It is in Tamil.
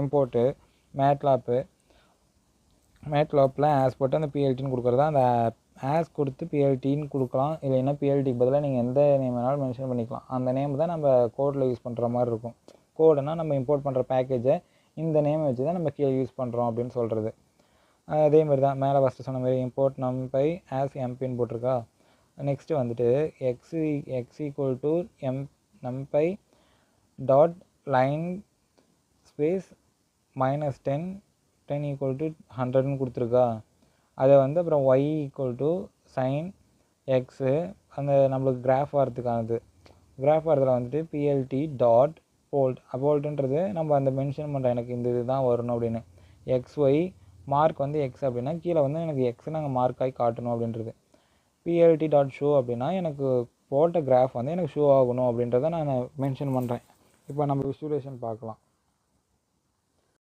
இம்போர்ட்டு மேட்லாப்பில் ஆஸ் போட்டு அந்த பிஎல்டின்னு கொடுக்குறதா. அந்த ஆஸ் கொடுத்து பிஎல்டின்னு கொடுக்கலாம். இல்லைன்னா பிஎல்டிக்கு பதிலாக நீங்கள் எந்த நேம் வேணாலும் மென்ஷன் பண்ணிக்கலாம். அந்த நேம் தான் நம்ம கோடில் யூஸ் பண்ணுற மாதிரி இருக்கும். கோடுனா நம்ம இம்போர்ட் பண்ணுற பேக்கேஜை இந்த நேம் வச்சு தான் நம்ம கீழே யூஸ் பண்ணுறோம் அப்படின்னு சொல்கிறது. அதே மாதிரி தான் மேலே ஃபஸ்ட்டு சொன்ன மாதிரி இம்போர்ட் நம்பை ஆஸ் எம்பின்னு போட்டிருக்கா. நெக்ஸ்ட்டு வந்துட்டு x equal to numpy dot linspace -10 equal to 100ன்னு கொடுத்துருக்கா. அதை வந்து அப்புறம் y equal to sine x அந்த நம்மளுக்கு கிராஃப் வரதுக்கானது. கிராஃப் வரதில் வந்துட்டு பிஎல்டி டாட் போல்ட்ன்றது நம்ம அந்த மென்ஷன் பண்ணுற எனக்கு இந்த இது தான் வரணும் அப்படின்னு. XY மார்க் வந்து எக்ஸ் அப்படின்னா கீழே வந்து எனக்கு எக்ஸ் நாங்கள் மார்க்காகி காட்டணும் அப்படின்றது. பிஎல்டி டாட் ஷோ அப்படின்னா எனக்கு போட்ட கிராஃப் வந்து எனக்கு ஷோ ஆகணும் அப்படின்றத நான் மென்ஷன் பண்ணுறேன். இப்போ நம்ம விசுவலேஷன் பார்க்கலாம்.